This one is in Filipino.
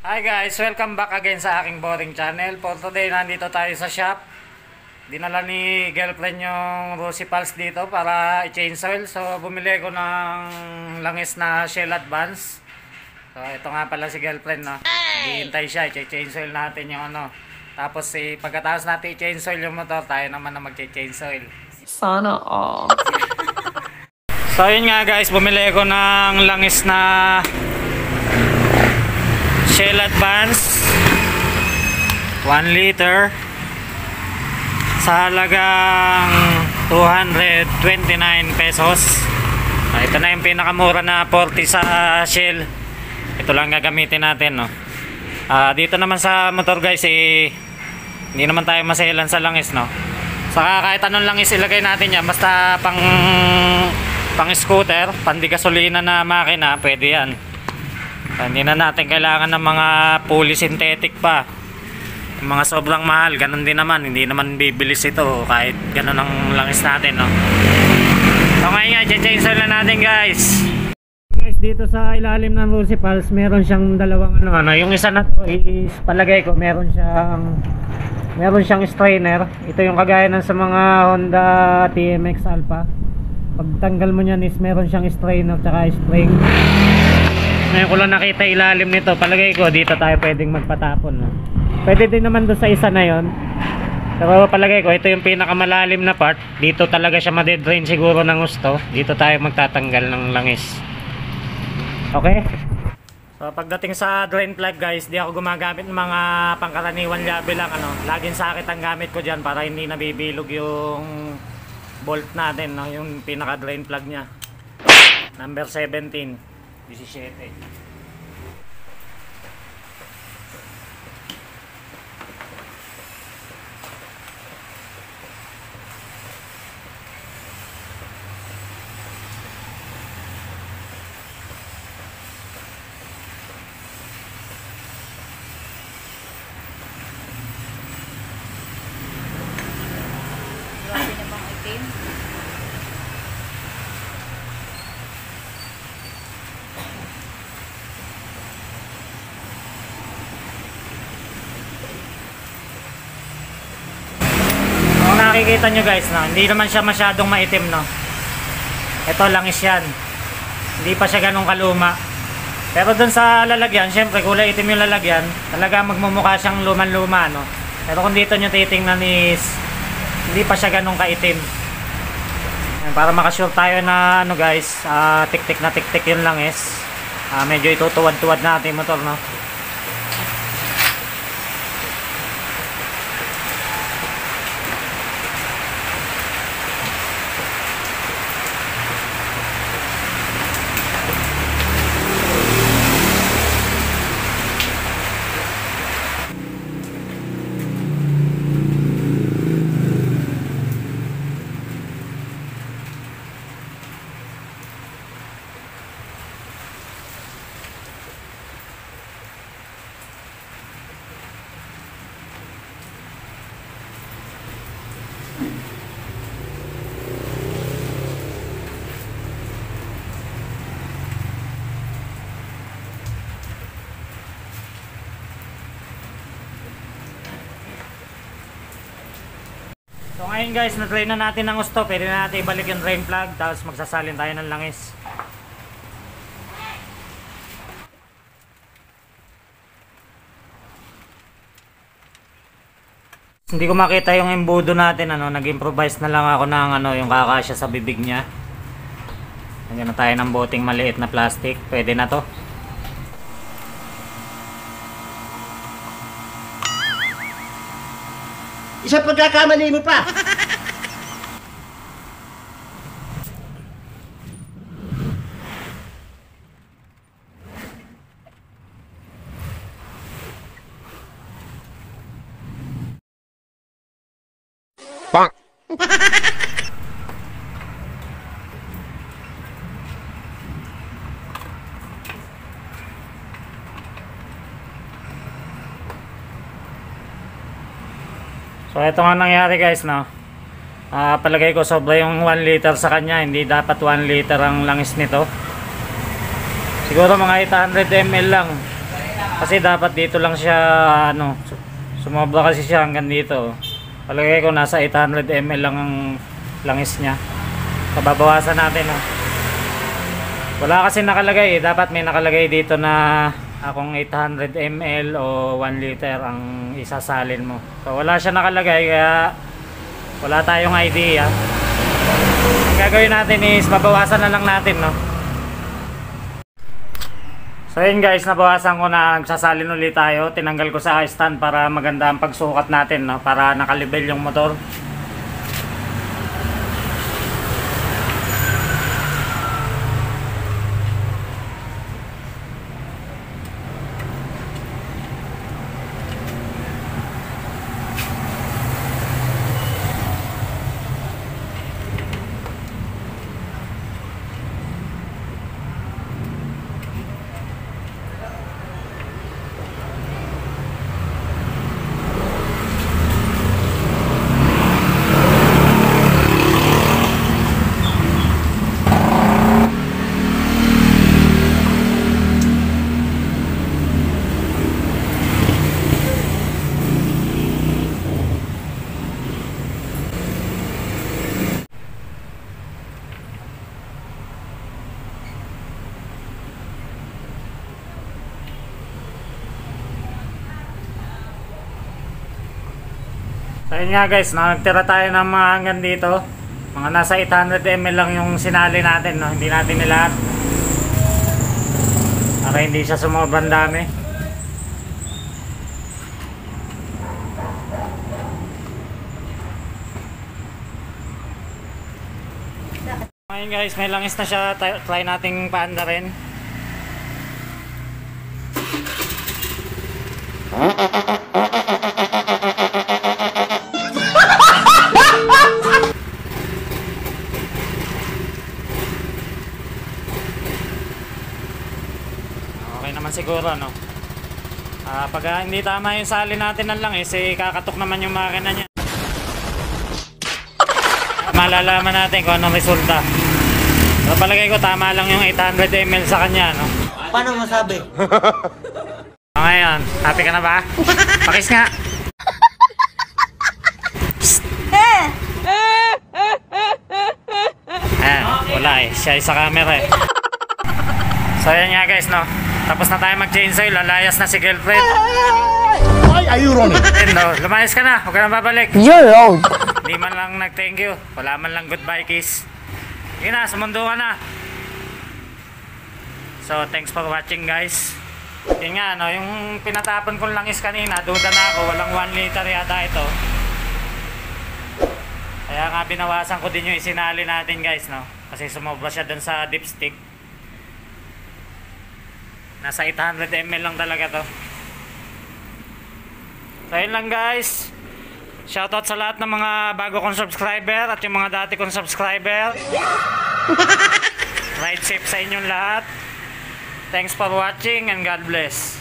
Hi guys, welcome back again sa aking boring channel. For today, nandito tayo sa shop. Dinala ni girlfriend yung Rosy Pals dito para i-change oil. So bumili ko ng langis na Shell Advance. So ito nga pala si girlfriend, no. Hihintay siya, i-change oil natin yung ano. Tapos pagkatapos natin i-change oil yung motor, tayo naman na mag-change oil. Sana all. So yun nga guys, bumili ko ng langis na Shell Advance 1 liter sa halagang 229 pesos. Ito na yung pinakamura na 40 sa Shell. Ito lang gagamitin natin, no. Dito naman sa motor guys, hindi naman tayo maselan sa langis, no. Saka kahit anong langis ilagay natin yan, basta pang scooter, pandi gasolina na makina, pwede yan. Hindi na natin kailangan ng mga fully synthetic pa. Yung mga sobrang mahal, ganun din naman. Hindi naman bibilis ito kahit ganun ang langis natin, no? So ngayon nga, change oil na natin guys. Guys, dito sa ilalim ng Rosy Pals, meron siyang dalawang ano. Yung isa na to is palagay ko meron siyang strainer. Ito yung kagaya ng sa mga Honda TMX Alpha. Pag tanggal mo niyan is meron siyang strainer tsaka spring. Ngayon ko lang nakita ilalim nito. Palagay ko dito tayo pwedeng magpatapon, no? Pwede din naman doon sa isa na yon. Pero palagay ko ito yung pinakamalalim na part. Dito talaga siya ma-drain siguro ng gusto. Dito tayo magtatanggal ng langis. Okay? So pagdating sa drain plug guys, di ako gumagamit ng mga pangkaraniwan labi lang, ano. Laging sakit ang gamit ko dyan para hindi nabibilog yung bolt natin, no? Yung pinaka drain plug nya. Number 17. 17. Grabe namang itim. Nakikita nyo guys, no? Hindi naman siya masyadong maitim, no? Ito langis yan. Hindi pa siya ganun kaluma. Pero dun sa lalagyan, syempre kulay itim yung lalagyan, talaga magmumukha siyang luman-luma, no? Pero kung dito nyo titingnan is hindi pa siya ganun kaitim. Para makasure tayo na ano guys, tik-tik na tik-tik yung langis. Medyo itutuwad-tuwad natin yung motor, no? So ngayon guys, na-drain na natin ng gusto. Pwede na natin ibalik yung drain plug. Tapos magsasalin tayo ng langis. Hindi ko makita yung embudo natin, ano. Nag-improvise na lang ako ng ano, yung kakasya sa bibig niya. Lagyan na tayo ng boteng maliit na plastic. Pwede na to. Isang pagkakamali mo pa. Bonk. So ito nga nangyari guys, no. Palagay ko sobra yung 1 liter sa kanya. Hindi dapat 1 liter ang langis nito. Siguro mga 800 ml lang. Kasi dapat dito lang siya, ano, sumobra kasi siya hanggang dito. Palagay ko nasa 800 ml lang ang langis niya. Pababawasan natin, oh. Wala kasi nakalagay, dapat may nakalagay dito na kung 800 ml o 1 liter ang isasalin mo. So wala siya nakalagay, kaya wala tayong idea. Ang gagawin natin is babawasan na lang natin, no. So yun guys, nabawasan ko na, nagsasalin ulit tayo. Tinanggal ko sa stand para maganda ang pagsukat natin, no? Para nakalibel yung motor. So yun nga guys, nagtira tayo ng mga hanggang dito. Mga nasa 800 ml lang yung sinali natin, no? Hindi natin nilahat. Para hindi siya sumobrang dami. Ngayon guys, may langis na siya. Try nating paanda rin. Okay naman siguro, no? Pag hindi tama yung sali natin ng langis, kakatok naman yung makina niya. Malalaman natin kung anong resulta. So palagay ko tama lang yung 800 ml sa kanya, no? Paano masabi? Ngayon, happy ka na ba? Pakis nga. Ayan, wala siya sa camera So ayan nga guys, no? Tapos na tayo mag-change oil, lalayas na si girlfriend. Why are you running? No, lumayas ka na, huwag ka na babalik. You're old. Hindi man lang nag-thank you, wala man lang goodbye kiss. Yun na, sumundo ka na. So thanks for watching guys. Yun nga, no, yung pinatapon kong langis kanina, duda na ako, walang 1 liter yata ito. Kaya nga binawasan ko din yung isinali natin guys, no? Kasi sumobra siya dun sa dipstick. Nasa 800 ml lang talaga to. So yun lang guys. Shoutout sa lahat ng mga bago kong subscriber at yung mga dati kong subscriber. Ride safe sa inyong lahat. Thanks for watching and God bless.